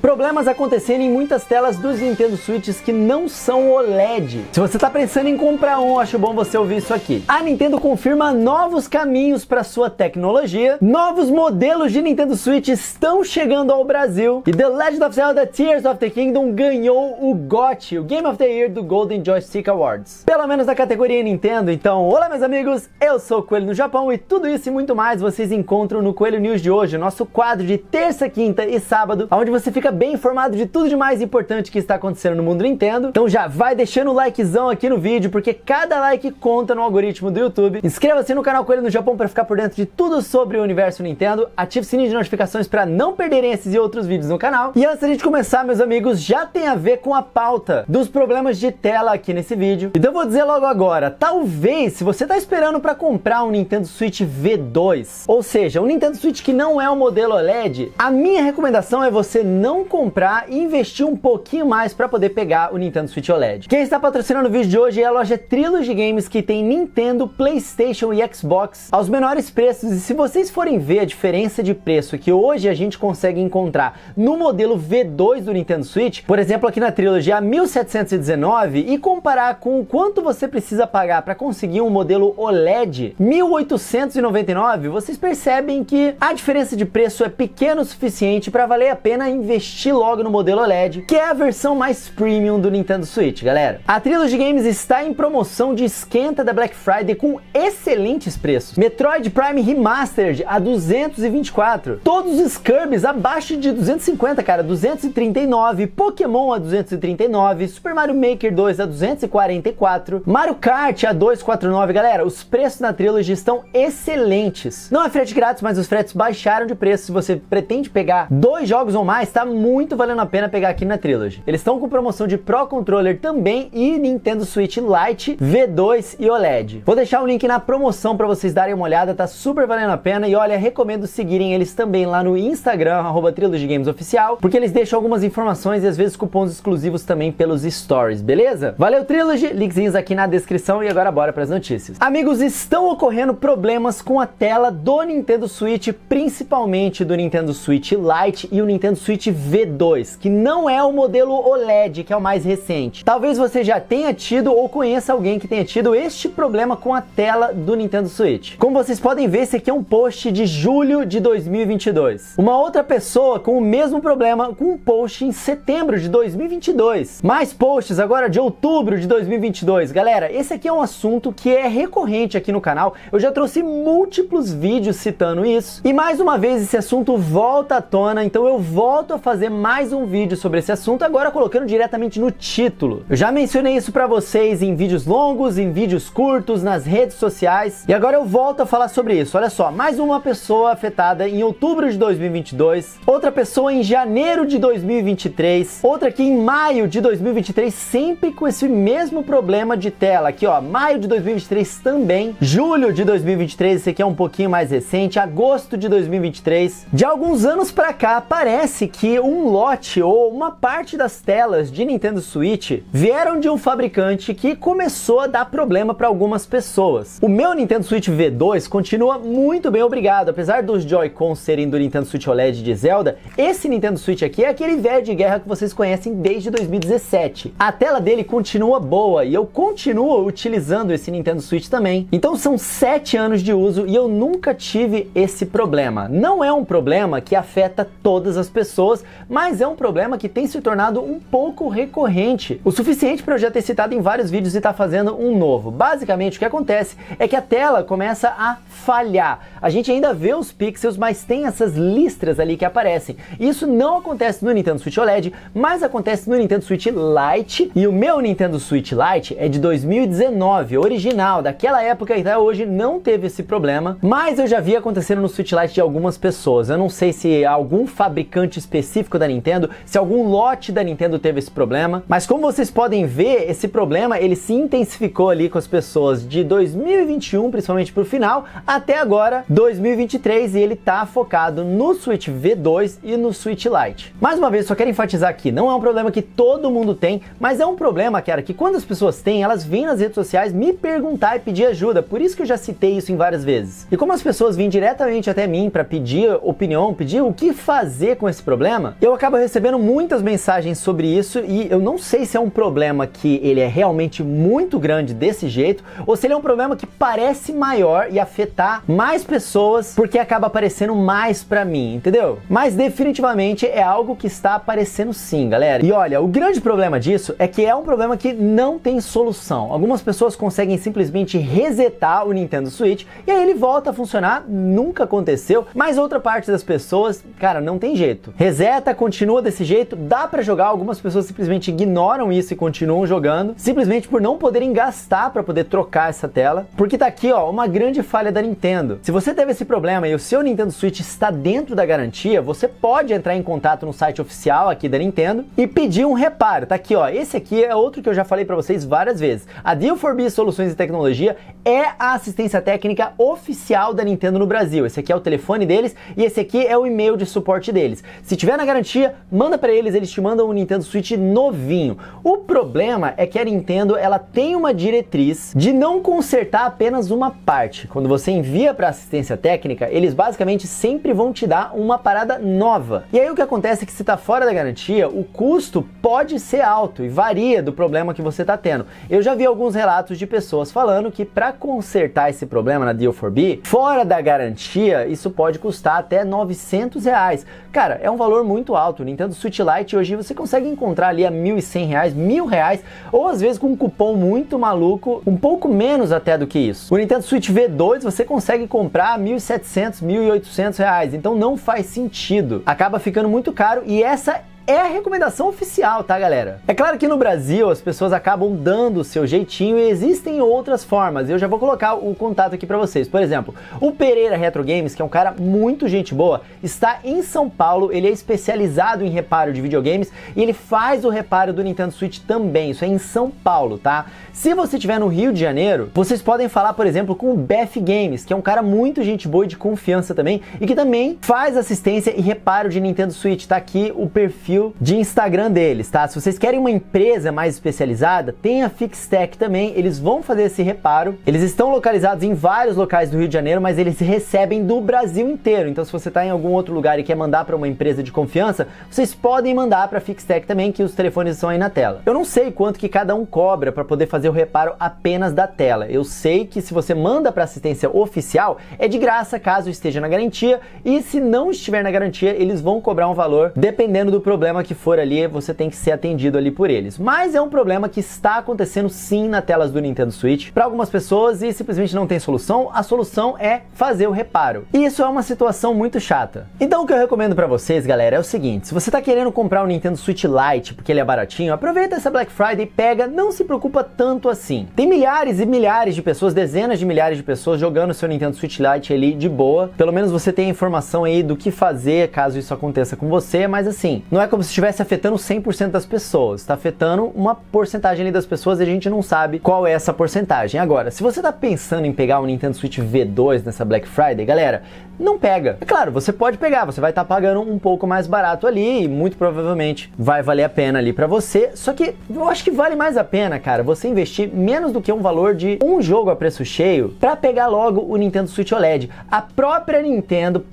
Problemas acontecendo em muitas telas dos Nintendo Switches que não são OLED. Se você está pensando em comprar um, acho bom você ouvir isso aqui. A Nintendo confirma novos caminhos para sua tecnologia, novos modelos de Nintendo Switch estão chegando ao Brasil e The Legend of Zelda Tears of the Kingdom ganhou o GOTY, o Game of the Year do Golden Joystick Awards. Pelo menos da categoria Nintendo. Então, olá meus amigos, eu sou o Coelho no Japão e tudo isso e muito mais vocês encontram no Coelho News de hoje, nosso quadro de terça, quinta e sábado, onde você fica bem informado de tudo de mais importante que está acontecendo no mundo Nintendo. Então já vai deixando o likezão aqui no vídeo, porque cada like conta no algoritmo do YouTube. Inscreva-se no canal Coelho no Japão para ficar por dentro de tudo sobre o universo Nintendo. Ative o sininho de notificações para não perderem esses e outros vídeos no canal. E antes da gente começar, meus amigos, já tem a ver com a pauta dos problemas de tela aqui nesse vídeo. Então eu vou dizer logo agora, talvez se você está esperando para comprar um Nintendo Switch V2, ou seja, um Nintendo Switch que não é um modelo OLED, a minha recomendação é você não comprar e investir um pouquinho mais para poder pegar o Nintendo Switch OLED. Quem está patrocinando o vídeo de hoje é a loja Trilogy Games, que tem Nintendo, PlayStation e Xbox aos menores preços. E se vocês forem ver a diferença de preço que hoje a gente consegue encontrar no modelo V2 do Nintendo Switch, por exemplo aqui na Trilogy a 1.719, e comparar com o quanto você precisa pagar para conseguir um modelo OLED 1.899, vocês percebem que a diferença de preço é pequena o suficiente para valer a pena investir logo no modelo OLED, que é a versão mais premium do Nintendo Switch, galera. A Trilogy Games está em promoção de esquenta da Black Friday com excelentes preços. Metroid Prime Remastered a 224, todos os Kirby's abaixo de 250, cara, 239, Pokémon a 239, Super Mario Maker 2 a 244, Mario Kart a 249, galera, os preços na Trilogy estão excelentes. Não é frete grátis, mas os fretes baixaram de preço. Se você pretende pegar 2 jogos ou mais, tá muito valendo a pena pegar aqui na Trilogy. Eles estão com promoção de Pro Controller também e Nintendo Switch Lite, V2 e OLED. Vou deixar o link na promoção para vocês darem uma olhada, tá super valendo a pena. E olha, recomendo seguirem eles também lá no Instagram, @TrilogyGamesOficial, porque eles deixam algumas informações e às vezes cupons exclusivos também pelos stories, beleza? Valeu Trilogy, linkzinhos aqui na descrição e agora bora para as notícias. Amigos, estão ocorrendo problemas com a tela do Nintendo Switch, principalmente do Nintendo Switch Lite e o Nintendo Switch V2, que não é o modelo OLED, que é o mais recente. Talvez você já tenha tido ou conheça alguém que tenha tido este problema com a tela do Nintendo Switch. Como vocês podem ver, esse aqui é um post de julho de 2022. Uma outra pessoa com o mesmo problema com um post em setembro de 2022. Mais posts agora de outubro de 2022. Galera, esse aqui é um assunto que é recorrente aqui no canal. Eu já trouxe múltiplos vídeos citando isso. E mais uma vez esse assunto volta à tona, então eu volto a fazer mais um vídeo sobre esse assunto, agora colocando diretamente no título. Eu já mencionei isso pra vocês em vídeos longos, em vídeos curtos, nas redes sociais, e agora eu volto a falar sobre isso. Olha só, mais uma pessoa afetada em outubro de 2022, outra pessoa em janeiro de 2023, outra aqui em maio de 2023, sempre com esse mesmo problema de tela. Aqui ó, maio de 2023 também, julho de 2023, esse aqui é um pouquinho mais recente, agosto de 2023. De alguns anos pra cá, parece que um lote ou uma parte das telas de Nintendo Switch vieram de um fabricante que começou a dar problema para algumas pessoas. O meu Nintendo Switch V2 continua muito bem, obrigado. Apesar dos Joy-Cons serem do Nintendo Switch OLED de Zelda, esse Nintendo Switch aqui é aquele velho de guerra que vocês conhecem desde 2017. A tela dele continua boa e eu continuo utilizando esse Nintendo Switch também. Então são 7 anos de uso e eu nunca tive esse problema. Não é um problema que afeta todas as pessoas, mas é um problema que tem se tornado um pouco recorrente, o suficiente para eu já ter citado em vários vídeos e tá fazendo um novo. Basicamente o que acontece é que a tela começa a falhar. A gente ainda vê os pixels, mas tem essas listras ali que aparecem. Isso não acontece no Nintendo Switch OLED, mas acontece no Nintendo Switch Lite, e o meu Nintendo Switch Lite é de 2019, original, daquela época e até hoje não teve esse problema, mas eu já vi acontecendo no Switch Lite de algumas pessoas. Eu não sei se algum fabricante específico da Nintendo, se algum lote da Nintendo teve esse problema, mas como vocês podem ver, esse problema ele se intensificou ali com as pessoas de 2021, principalmente pro final, até agora 2023, e ele tá focado no Switch V2 e no Switch Lite. Mais uma vez, só quero enfatizar aqui, não é um problema que todo mundo tem, mas é um problema, cara, que quando as pessoas têm, elas vêm nas redes sociais me perguntar e pedir ajuda. Por isso que eu já citei isso em várias vezes. E como as pessoas vêm diretamente até mim para pedir opinião, pedir o que fazer com esse problema, problema. Eu acabo recebendo muitas mensagens sobre isso e eu não sei se é um problema que ele é realmente muito grande desse jeito ou se ele é um problema que parece maior e afetar mais pessoas porque acaba aparecendo mais pra mim, entendeu? Mas definitivamente é algo que está aparecendo sim, galera. E olha, o grande problema disso é que é um problema que não tem solução. Algumas pessoas conseguem simplesmente resetar o Nintendo Switch e aí ele volta a funcionar, nunca aconteceu, mas outra parte das pessoas, cara, não tem jeito. Reseta, continua desse jeito, dá pra jogar, algumas pessoas simplesmente ignoram isso e continuam jogando, simplesmente por não poderem gastar pra poder trocar essa tela, porque tá aqui, ó, uma grande falha da Nintendo. Se você teve esse problema e o seu Nintendo Switch está dentro da garantia, você pode entrar em contato no site oficial aqui da Nintendo e pedir um reparo. Tá aqui, ó, esse aqui é outro que eu já falei pra vocês várias vezes. A Deal4B Soluções e Tecnologia é a assistência técnica oficial da Nintendo no Brasil. Esse aqui é o telefone deles e esse aqui é o e-mail de suporte deles. Se tiver na garantia, manda pra eles, eles te mandam um Nintendo Switch novinho. O problema é que a Nintendo, ela tem uma diretriz de não consertar apenas uma parte. Quando você envia pra assistência técnica, eles basicamente sempre vão te dar uma parada nova. E aí o que acontece é que se tá fora da garantia, o custo pode ser alto e varia do problema que você tá tendo. Eu já vi alguns relatos de pessoas falando que para consertar esse problema na Deal4B, fora da garantia, isso pode custar até R$900. Cara, é um valor muito alto. O Nintendo Switch Lite hoje você consegue encontrar ali a R$1.100, R$1.000, ou às vezes com um cupom muito maluco, um pouco menos até do que isso. O Nintendo Switch V2 você consegue comprar a R$1.700, R$1.800, então não faz sentido. Acaba ficando muito caro e essa é a recomendação oficial, tá, galera? É claro que no Brasil as pessoas acabam dando o seu jeitinho e existem outras formas. Eu já vou colocar o contato aqui pra vocês. Por exemplo, o Pereira Retro Games, que é um cara muito gente boa, está em São Paulo, ele é especializado em reparo de videogames e ele faz o reparo do Nintendo Switch também. Isso é em São Paulo, tá? Se você estiver no Rio de Janeiro, vocês podem falar, por exemplo, com o BF Games, que é um cara muito gente boa e de confiança também, e que também faz assistência e reparo de Nintendo Switch. Tá aqui o perfil de Instagram deles, tá? Se vocês querem uma empresa mais especializada, tem a Fixtech também, eles vão fazer esse reparo. Eles estão localizados em vários locais do Rio de Janeiro, mas eles recebem do Brasil inteiro. Então se você está em algum outro lugar e quer mandar para uma empresa de confiança, vocês podem mandar para a Fixtech também, que os telefones estão aí na tela. Eu não sei quanto que cada um cobra para poder fazer o reparo apenas da tela. Eu sei que se você manda para assistência oficial, é de graça caso esteja na garantia, e se não estiver na garantia, eles vão cobrar um valor dependendo do problema que for ali, você tem que ser atendido ali por eles. Mas é um problema que está acontecendo sim nas telas do Nintendo Switch para algumas pessoas e simplesmente não tem solução. A solução é fazer o reparo. E isso é uma situação muito chata. Então o que eu recomendo para vocês, galera, é o seguinte: se você tá querendo comprar o Nintendo Switch Lite porque ele é baratinho, aproveita essa Black Friday, pega, não se preocupa tanto assim. Tem milhares e milhares de pessoas, dezenas de milhares de pessoas jogando seu Nintendo Switch Lite ali de boa. Pelo menos você tem a informação aí do que fazer caso isso aconteça com você, mas assim, não é como se estivesse afetando 100% das pessoas, está afetando uma porcentagem ali das pessoas e a gente não sabe qual é essa porcentagem. Agora, se você está pensando em pegar o Nintendo Switch V2 nessa Black Friday, galera, não pega. É claro, você pode pegar, você vai estar pagando um pouco mais barato ali e muito provavelmente vai valer a pena ali para você, só que eu acho que vale mais a pena, cara, você investir menos do que um valor de um jogo a preço cheio para pegar logo o Nintendo Switch OLED. A própria Nintendo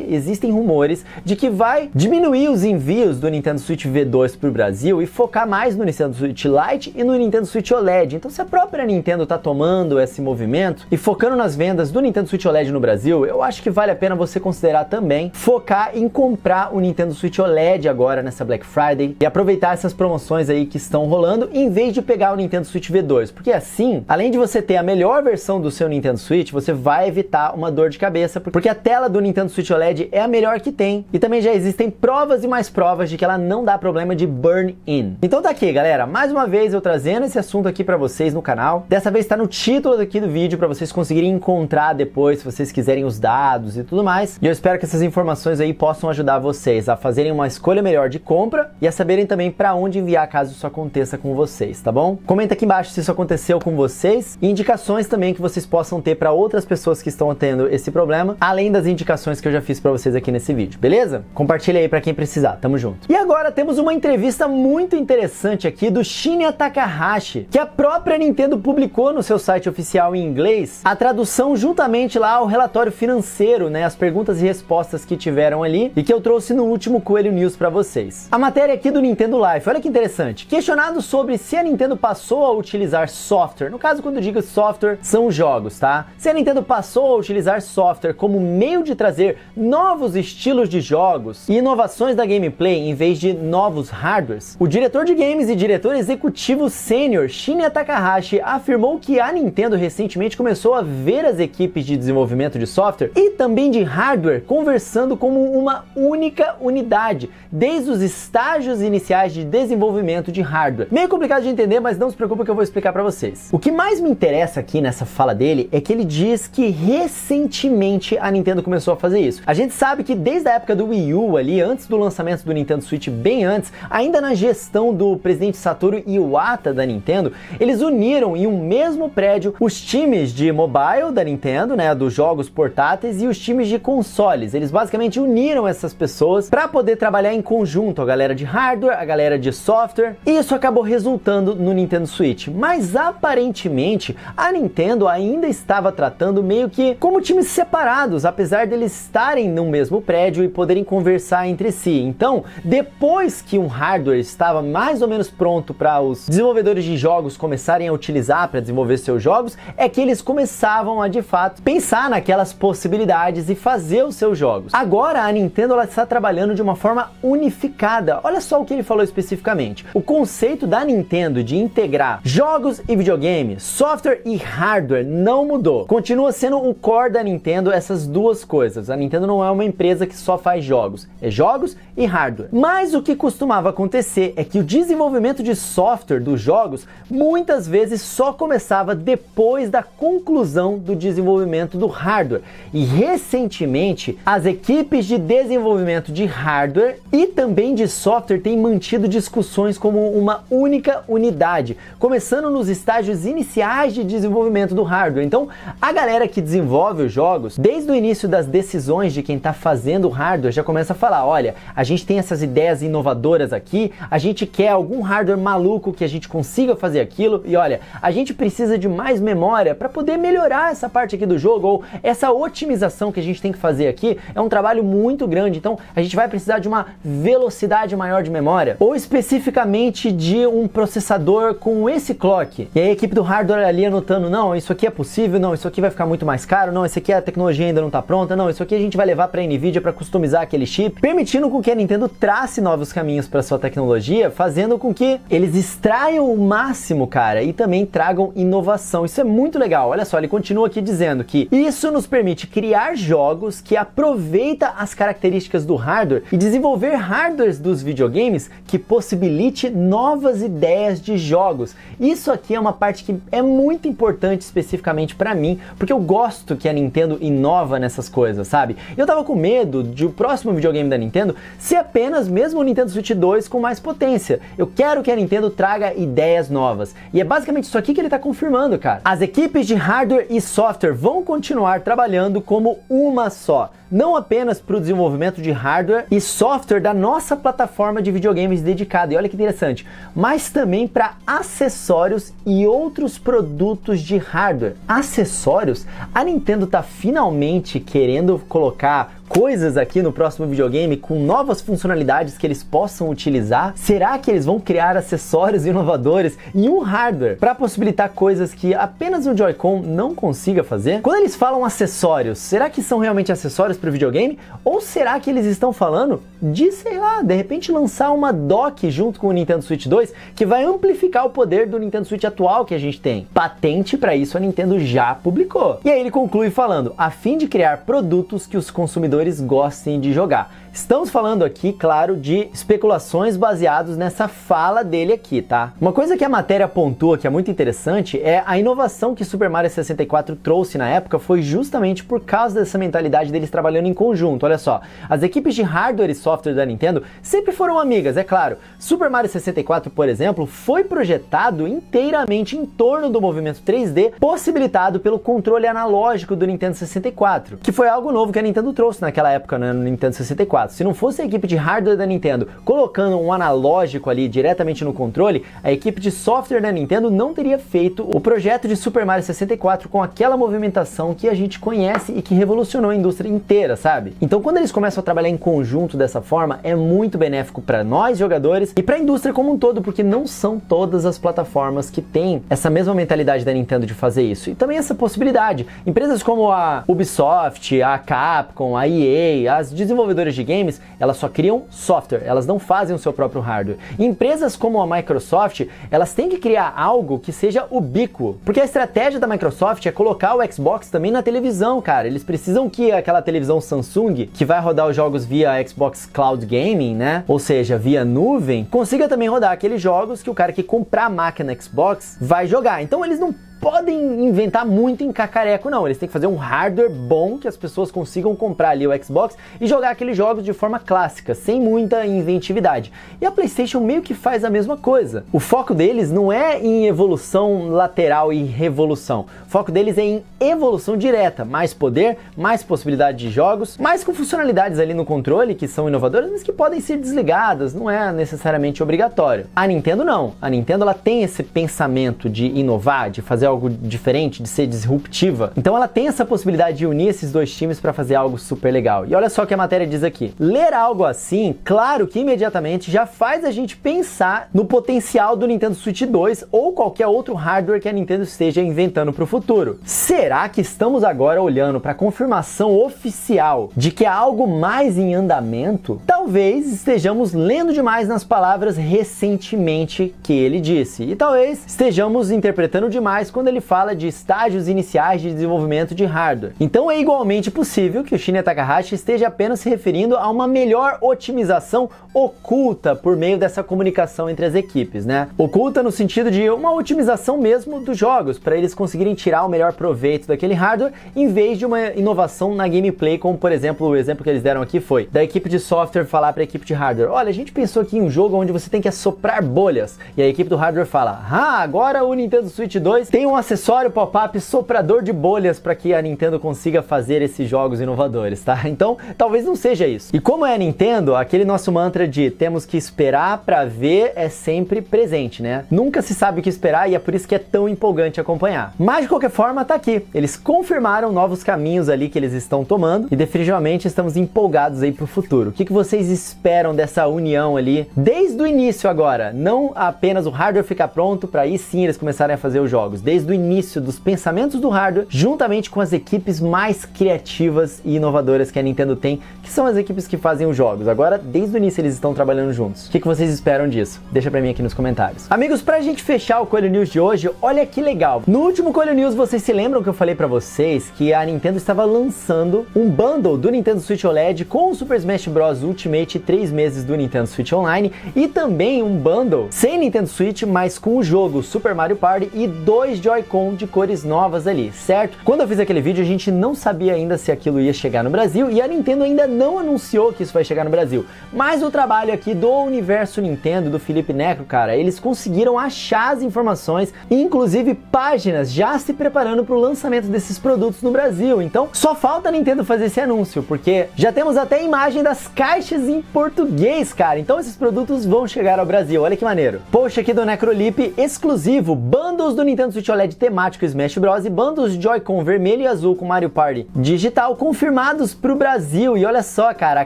existem rumores de que vai diminuir os envios do Nintendo Switch V2 para o Brasil e focar mais no Nintendo Switch Lite e no Nintendo Switch OLED. Então se a própria Nintendo tá tomando esse movimento e focando nas vendas do Nintendo Switch OLED no Brasil, eu acho que vale a pena você considerar também focar em comprar o Nintendo Switch OLED agora nessa Black Friday e aproveitar essas promoções aí que estão rolando em vez de pegar o Nintendo Switch V2, porque assim, além de você ter a melhor versão do seu Nintendo Switch, você vai evitar uma dor de cabeça, porque a tela do Nintendo Switch OLED é a melhor que tem e também já existem provas e mais provas de que ela não dá problema de burn-in. Então tá aqui, galera, mais uma vez eu trazendo esse assunto aqui pra vocês no canal. Dessa vez tá no título aqui do vídeo pra vocês conseguirem encontrar depois, se vocês quiserem os dados e tudo mais. E eu espero que essas informações aí possam ajudar vocês a fazerem uma escolha melhor de compra e a saberem também pra onde enviar caso isso aconteça com vocês, tá bom? Comenta aqui embaixo se isso aconteceu com vocês e indicações também que vocês possam ter pra outras pessoas que estão tendo esse problema, além das indicações que eu já fiz pra vocês aqui nesse vídeo, beleza? Compartilha aí pra quem precisar. tamo junto. E agora temos uma entrevista muito interessante aqui do Shinya Takahashi, que a própria Nintendo publicou no seu site oficial em inglês, a tradução juntamente lá ao relatório financeiro, né, as perguntas e respostas que tiveram ali e que eu trouxe no último Coelho News para vocês. A matéria aqui do Nintendo Life, olha que interessante. Questionado sobre se a Nintendo passou a utilizar software, no caso quando eu digo software, são jogos, tá? Se a Nintendo passou a utilizar software como meio de trazer novos estilos de jogos e inovações da gameplay em vez de novos hardwares, o diretor de games e diretor executivo sênior Shinya Takahashi afirmou que a Nintendo recentemente começou a ver as equipes de desenvolvimento de software e também de hardware conversando como uma única unidade, desde os estágios iniciais de desenvolvimento de hardware. Meio complicado de entender, mas não se preocupe que eu vou explicar para vocês. O que mais me interessa aqui nessa fala dele é que ele diz que recentemente a Nintendo começou a fazer isso. A gente sabe que desde a época do Wii U ali, antes do lançamento do Nintendo Switch, bem antes, ainda na gestão do presidente Satoru Iwata da Nintendo, eles uniram em um mesmo prédio os times de mobile da Nintendo, né, dos jogos portáteis, e os times de consoles. Eles basicamente uniram essas pessoas para poder trabalhar em conjunto, a galera de hardware, a galera de software, e isso acabou resultando no Nintendo Switch. Mas aparentemente a Nintendo ainda estava tratando meio que como times separados, apesar deles estarem no mesmo prédio e poderem conversar entre si. Então, depois que um hardware estava mais ou menos pronto para os desenvolvedores de jogos começarem a utilizar para desenvolver seus jogos, é que eles começavam a de fato pensar naquelas possibilidades e fazer os seus jogos. Agora a Nintendo ela está trabalhando de uma forma unificada. Olha só o que ele falou especificamente. O conceito da Nintendo de integrar jogos e videogames, software e hardware não mudou. Continua sendo o core da Nintendo essas duas coisas. A Nintendo não é uma empresa que só faz jogos, é jogos e hardware. Mas o que costumava acontecer é que o desenvolvimento de software dos jogos muitas vezes só começava depois da conclusão do desenvolvimento do hardware. E recentemente, as equipes de desenvolvimento de hardware e também de software têm mantido discussões como uma única unidade, começando nos estágios iniciais de desenvolvimento do hardware. Então, a galera que desenvolve os jogos, desde o início das decisões de quem está fazendo o hardware, já começa a falar, olha, a gente tem essas ideias inovadoras aqui, a gente quer algum hardware maluco que a gente consiga fazer aquilo, e olha, a gente precisa de mais memória para poder melhorar essa parte aqui do jogo, ou essa otimização que a gente tem que fazer aqui é um trabalho muito grande, então a gente vai precisar de uma velocidade maior de memória, ou especificamente de um processador com esse clock. E aí a equipe do hardware ali anotando, não, isso aqui é possível, não, isso aqui vai ficar muito mais caro, não, esse aqui a tecnologia ainda não está pronta, não, isso aqui a gente vai levar para a Nvidia para customizar aquele chip, permitindo com que a Nintendo trace novos caminhos para sua tecnologia, fazendo com que eles extraiam o máximo, cara, e também tragam inovação. Isso é muito legal. Olha só, ele continua aqui dizendo que isso nos permite criar jogos que aproveitam as características do hardware e desenvolver hardwares dos videogames que possibilite novas ideias de jogos. Isso aqui é uma parte que é muito importante especificamente para mim, porque eu gosto que a Nintendo inova nessas coisas, sabe? Eu tava com medo de o próximo videogame da Nintendo ser apenas mesmo o Nintendo Switch 2 com mais potência. Eu quero que a Nintendo traga ideias novas. E é basicamente isso aqui que ele tá confirmando, cara. As equipes de hardware e software vão continuar trabalhando como uma só, não apenas para o desenvolvimento de hardware e software da nossa plataforma de videogames dedicada, e olha que interessante, mas também para acessórios e outros produtos de hardware. Acessórios? A Nintendo tá finalmente querendo colocar coisas aqui no próximo videogame com novas funcionalidades que eles possam utilizar? Será que eles vão criar acessórios inovadores e um hardware para possibilitar coisas que apenas o Joy-Con não consiga fazer? Quando eles falam acessórios, será que são realmente acessórios para o videogame? Ou será que eles estão falando de, sei lá, de repente lançar uma dock junto com o Nintendo Switch 2 que vai amplificar o poder do Nintendo Switch atual que a gente tem? Patente para isso a Nintendo já publicou. E aí ele conclui falando, a fim de criar produtos que os consumidores gostem de jogar. Estamos falando aqui, claro, de especulações baseadas nessa fala dele aqui, tá? Uma coisa que a matéria pontua que é muito interessante é a inovação que Super Mario 64 trouxe na época foi justamente por causa dessa mentalidade deles trabalhando em conjunto. Olha só, as equipes de hardware e software da Nintendo sempre foram amigas, é claro. Super Mario 64, por exemplo, foi projetado inteiramente em torno do movimento 3D possibilitado pelo controle analógico do Nintendo 64, que foi algo novo que a Nintendo trouxe naquela época, né, no Nintendo 64. Se não fosse a equipe de hardware da Nintendo colocando um analógico ali diretamente no controle, a equipe de software da Nintendo não teria feito o projeto de Super Mario 64 com aquela movimentação que a gente conhece e que revolucionou a indústria inteira, sabe? Então, quando eles começam a trabalhar em conjunto dessa forma, é muito benéfico para nós jogadores e para a indústria como um todo, porque não são todas as plataformas que têm essa mesma mentalidade da Nintendo de fazer isso. E também essa possibilidade. Empresas como a Ubisoft, a Capcom, a EA, as desenvolvedoras de games, elas só criam software, elas não fazem o seu próprio hardware. E empresas como a Microsoft, elas têm que criar algo que seja ubíquo, porque a estratégia da Microsoft é colocar o Xbox também na televisão, cara. Eles precisam que aquela televisão Samsung, que vai rodar os jogos via Xbox Cloud Gaming, né, ou seja, via nuvem, consiga também rodar aqueles jogos que o cara que comprar a máquina Xbox vai jogar. Então eles não podem inventar muito em cacareco, não. Eles têm que fazer um hardware bom que as pessoas consigam comprar ali o Xbox e jogar aqueles jogos de forma clássica, sem muita inventividade. E a PlayStation meio que faz a mesma coisa. O foco deles não é em evolução lateral e revolução. O foco deles é em evolução direta. Mais poder, mais possibilidade de jogos, mais com funcionalidades ali no controle que são inovadoras, mas que podem ser desligadas, não é necessariamente obrigatório. A Nintendo não. A Nintendo ela tem esse pensamento de inovar, de fazer algo diferente, de ser disruptiva. Então ela tem essa possibilidade de unir esses dois times para fazer algo super legal. E olha só o que a matéria diz aqui. Ler algo assim, claro que imediatamente já faz a gente pensar no potencial do Nintendo Switch 2 ou qualquer outro hardware que a Nintendo esteja inventando para o futuro. Será que estamos agora olhando para a confirmação oficial de que há algo mais em andamento? Talvez estejamos lendo demais nas palavras recentemente que ele disse. E talvez estejamos interpretando demais quando ele fala de estágios iniciais de desenvolvimento de hardware. Então é igualmente possível que o Shinya Takahashi esteja apenas se referindo a uma melhor otimização oculta por meio dessa comunicação entre as equipes, né? Oculta no sentido de uma otimização mesmo dos jogos, para eles conseguirem tirar o melhor proveito daquele hardware, em vez de uma inovação na gameplay, como por exemplo, o exemplo que eles deram aqui foi da equipe de software falar para a equipe de hardware: olha, a gente pensou aqui em um jogo onde você tem que assoprar bolhas, e a equipe do hardware fala: agora o Nintendo Switch 2 tem um acessório pop-up soprador de bolhas para que a Nintendo consiga fazer esses jogos inovadores, tá? Então, talvez não seja isso. E como é a Nintendo, aquele nosso mantra de temos que esperar para ver é sempre presente, né? Nunca se sabe o que esperar e é por isso que é tão empolgante acompanhar. Mas, de qualquer forma, tá aqui. Eles confirmaram novos caminhos ali que eles estão tomando e definitivamente estamos empolgados aí pro futuro. O que vocês esperam dessa união ali desde o início agora? Não apenas o hardware ficar pronto para aí sim eles começarem a fazer os jogos. Desde o início dos pensamentos do hardware, juntamente com as equipes mais criativas e inovadoras que a Nintendo tem, que são as equipes que fazem os jogos. Agora, desde o início eles estão trabalhando juntos. O que vocês esperam disso? Deixa pra mim aqui nos comentários. Amigos, pra gente fechar o Coelho News de hoje, olha que legal. No último Coelho News, vocês se lembram que eu falei pra vocês que a Nintendo estava lançando um bundle do Nintendo Switch OLED com o Super Smash Bros. Ultimate e 3 meses do Nintendo Switch Online, e também um bundle sem Nintendo Switch, mas com o jogo Super Mario Party e 2 Joy-Con de cores novas ali, certo? Quando eu fiz aquele vídeo, a gente não sabia ainda se aquilo ia chegar no Brasil e a Nintendo ainda não anunciou que isso vai chegar no Brasil. Mas o trabalho aqui do Universo Nintendo, do Felipe Necro, cara, eles conseguiram achar as informações e inclusive páginas já se preparando para o lançamento desses produtos no Brasil. Então, só falta a Nintendo fazer esse anúncio, porque já temos até a imagem das caixas em português, cara. Então esses produtos vão chegar ao Brasil, olha que maneiro. Post aqui do Necrolip exclusivo, bundles do Nintendo Switch OLED temático Smash Bros. E bundles de Joy-Con vermelho e azul com Mario Party digital confirmados pro Brasil. E olha só, cara, a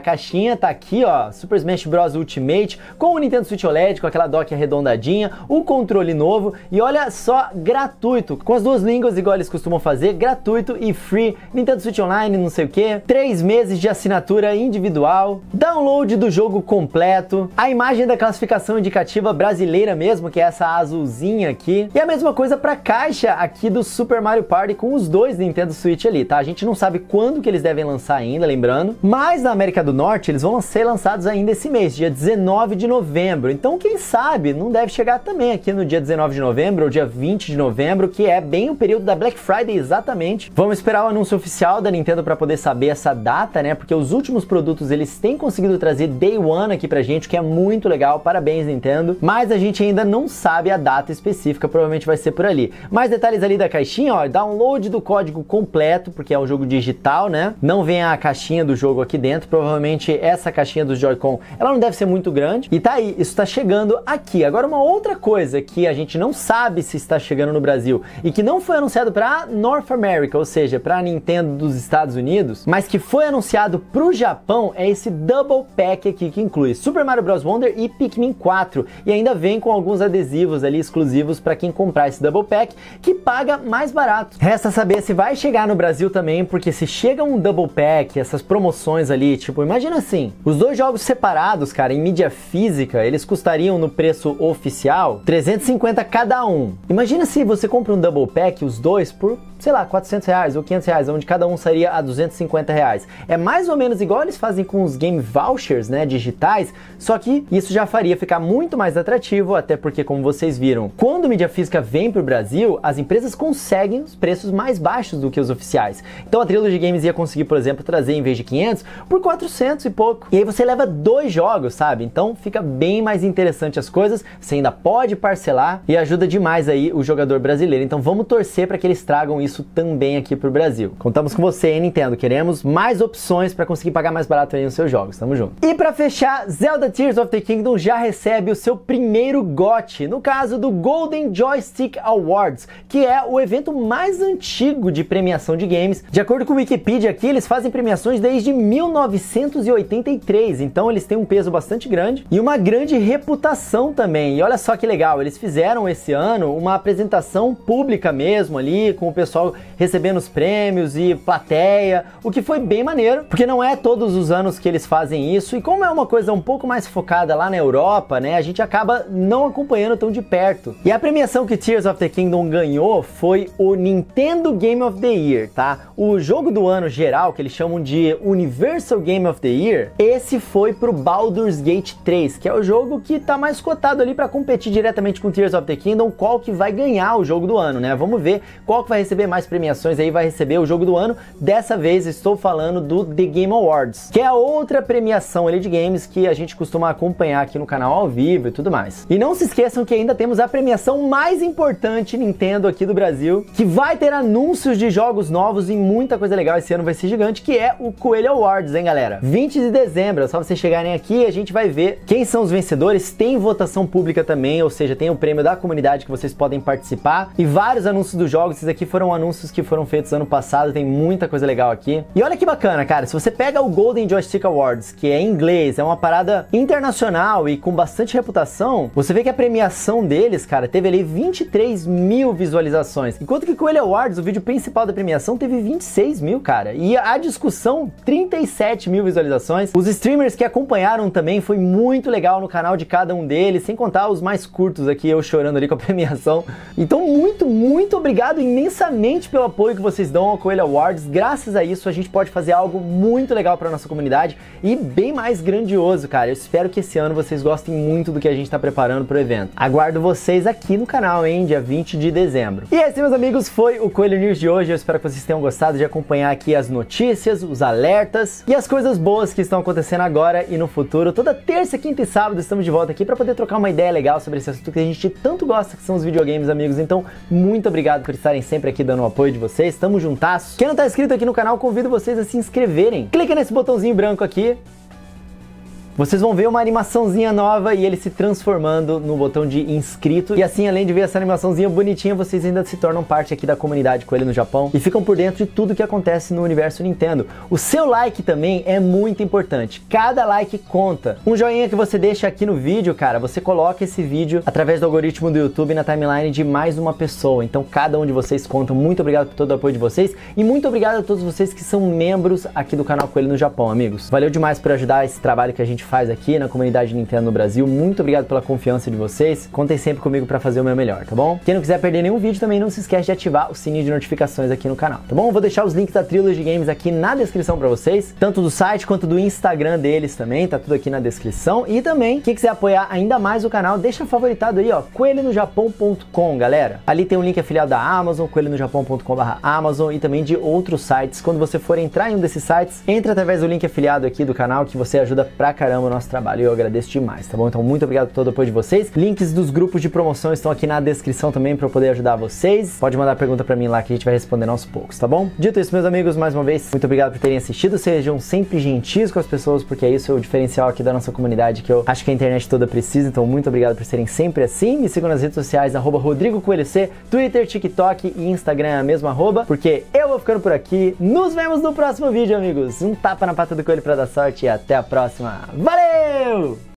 caixinha tá aqui, ó, Super Smash Bros. Ultimate com o Nintendo Switch OLED, com aquela dock arredondadinha, o controle novo e olha só, gratuito, com as duas línguas igual eles costumam fazer, gratuito e free, Nintendo Switch Online, não sei o que, 3 meses de assinatura individual, download do jogo completo, a imagem da classificação indicativa brasileira mesmo, que é essa azulzinha aqui, e a mesma coisa pra caixa aqui do Super Mario Party com os dois Nintendo Switch ali, tá? A gente não sabe quando que eles devem lançar ainda, lembrando, mas na América do Norte eles vão ser lançados ainda esse mês, dia 19 de novembro, então quem sabe não deve chegar também aqui no dia 19 de novembro ou dia 20 de novembro, que é bem o período da Black Friday exatamente. Vamos esperar o anúncio oficial da Nintendo para poder saber essa data, né? Porque os últimos produtos eles têm conseguido trazer Day One aqui pra gente, que é muito legal, parabéns Nintendo, mas a gente ainda não sabe a data específica, provavelmente vai ser por ali. Mais detalhes ali da caixinha, ó, download do código completo, porque é um jogo digital, né? Não vem a caixinha do jogo aqui dentro, provavelmente essa caixinha do Joy-Con, ela não deve ser muito grande. E tá aí, isso tá chegando aqui. Agora uma outra coisa que a gente não sabe se está chegando no Brasil e que não foi anunciado para North America, ou seja, para a Nintendo dos Estados Unidos, mas que foi anunciado pro Japão, é esse Double Pack aqui, que inclui Super Mario Bros. Wonder e Pikmin 4, e ainda vem com alguns adesivos ali exclusivos para quem comprar esse Double Pack, que paga mais barato. Resta saber se vai chegar no Brasil também, porque se chega um Double Pack, essas promoções ali, tipo, imagina assim, os dois jogos separados, cara, em mídia física, eles custariam no preço oficial 350 cada um. Imagina se você compra um Double Pack, os dois, por, sei lá, 400 reais ou 500 reais, onde cada um sairia a 250 reais. É mais ou menos igual eles fazem com os Game Vouchers, né, digitais, só que isso já faria ficar muito mais atrativo, até porque, como vocês viram, quando mídia física vem para o Brasil, as empresas conseguem os preços mais baixos do que os oficiais. Então a Trilogy Games ia conseguir, por exemplo, trazer em vez de 500 por 400 e pouco. E aí você leva dois jogos, sabe? Então fica bem mais interessante as coisas, você ainda pode parcelar e ajuda demais aí o jogador brasileiro. Então vamos torcer para que eles tragam isso também aqui pro Brasil. Contamos com você, hein, Nintendo? Queremos mais opções para conseguir pagar mais barato aí nos seus jogos. Tamo junto. E para fechar, Zelda Tears of the Kingdom já recebe o seu primeiro GOTY, no caso do Golden Joystick Awards, que é o evento mais antigo de premiação de games. De acordo com o Wikipedia aqui, eles fazem premiações desde 1983, então eles têm um peso bastante grande e uma grande reputação também. E olha só que legal, eles fizeram esse ano uma apresentação pública mesmo ali, com o pessoal recebendo os prêmios e plateia, o que foi bem maneiro, porque não é todos os anos que eles fazem isso, e como é uma coisa um pouco mais focada lá na Europa, né, a gente acaba não acompanhando tão de perto. E a premiação que Tears of the Kingdom ganhou foi o Nintendo Game of the Year, tá? O jogo do ano geral, que eles chamam de Universal Game of the Year, esse foi pro Baldur's Gate 3, que é o jogo que tá mais cotado ali para competir diretamente com Tears of the Kingdom, qual que vai ganhar o jogo do ano, né? Vamos ver qual que vai receber mais premiações aí, vai receber o jogo do ano. Dessa vez estou falando do The Game Awards, que é a outra premiação ali de games que a gente costuma acompanhar aqui no canal ao vivo e tudo mais. E não se esqueçam que ainda temos a premiação mais importante Nintendo aqui do Brasil, que vai ter anúncios de jogos novos e muita coisa legal. Esse ano vai ser gigante, que é o Coelho Awards, hein, galera? 20 de dezembro, é só vocês chegarem aqui e a gente vai ver quem são os vencedores. Tem votação pública também, ou seja, tem o prêmio da comunidade que vocês podem participar e vários anúncios dos jogos. Esses aqui foram anúncios que foram feitos ano passado, tem muita coisa legal aqui. E olha que bacana, cara, se você pega o Golden Joystick Awards, que é em inglês, é uma parada internacional e com bastante reputação, você vê que a premiação deles, cara, teve ali 23 mil visualizações, enquanto que o Coelho Awards, o vídeo principal da premiação, teve 26 mil, cara, e a discussão, 37 mil visualizações. Os streamers que acompanharam também, foi muito legal no canal de cada um deles, sem contar os mais curtos aqui, eu chorando ali com a premiação. Então muito obrigado imensamente pelo apoio que vocês dão ao Coelho Awards. Graças a isso a gente pode fazer algo muito legal para nossa comunidade e bem mais grandioso, cara. Eu espero que esse ano vocês gostem muito do que a gente está preparando para o evento. Aguardo vocês aqui no canal, hein, dia 20 de dezembro. E esse, meus amigos, foi o Coelho News de hoje. Eu espero que vocês tenham gostado de acompanhar aqui as notícias, os alertas e as coisas boas que estão acontecendo agora e no futuro. Toda terça, quinta e sábado estamos de volta aqui para poder trocar uma ideia legal sobre esse assunto que a gente tanto gosta, que são os videogames, amigos. Então, muito obrigado por estarem sempre aqui dando o apoio de vocês. Tamo juntasso. Quem não tá inscrito aqui no canal, convido vocês a se inscreverem. Clica nesse botãozinho branco aqui. Vocês vão ver uma animaçãozinha nova e ele se transformando no botão de inscrito. E assim, além de ver essa animaçãozinha bonitinha, vocês ainda se tornam parte aqui da comunidade Coelho no Japão e ficam por dentro de tudo que acontece no universo Nintendo. O seu like também é muito importante. Cada like conta. Um joinha que você deixa aqui no vídeo, cara, você coloca esse vídeo através do algoritmo do YouTube na timeline de mais uma pessoa. Então, cada um de vocês conta. Muito obrigado por todo o apoio de vocês e muito obrigado a todos vocês que são membros aqui do canal Coelho no Japão, amigos. Valeu demais por ajudar esse trabalho que a gente faz aqui na comunidade Nintendo no Brasil. Muito obrigado pela confiança de vocês. Contem sempre comigo para fazer o meu melhor, tá bom? Quem não quiser perder nenhum vídeo também não se esquece de ativar o sininho de notificações aqui no canal, tá bom? Vou deixar os links da Trilogy Games aqui na descrição para vocês, tanto do site quanto do Instagram deles também, tá tudo aqui na descrição. E também, quem quiser apoiar ainda mais o canal, deixa favoritado aí, ó, coelhinojapão.com, galera. Ali tem um link afiliado da Amazon, coelhinojapão.com/Amazon e também de outros sites. Quando você for entrar em um desses sites, entra através do link afiliado aqui do canal, que você ajuda pra caramba caramba o nosso trabalho e eu agradeço demais, tá bom? Então muito obrigado por todo o apoio de vocês. Links dos grupos de promoção estão aqui na descrição também para eu poder ajudar vocês. Pode mandar pergunta para mim lá que a gente vai respondendo aos poucos, tá bom? Dito isso, meus amigos, mais uma vez, muito obrigado por terem assistido. Sejam sempre gentis com as pessoas, porque é isso o diferencial aqui da nossa comunidade que eu acho que a internet toda precisa. Então muito obrigado por serem sempre assim. Me sigam nas redes sociais, @RodrigoCoelhoC, Twitter, TikTok e Instagram é a mesma @, porque eu vou ficando por aqui. Nos vemos no próximo vídeo, amigos. Um tapa na pata do coelho pra dar sorte e até a próxima. Valeu!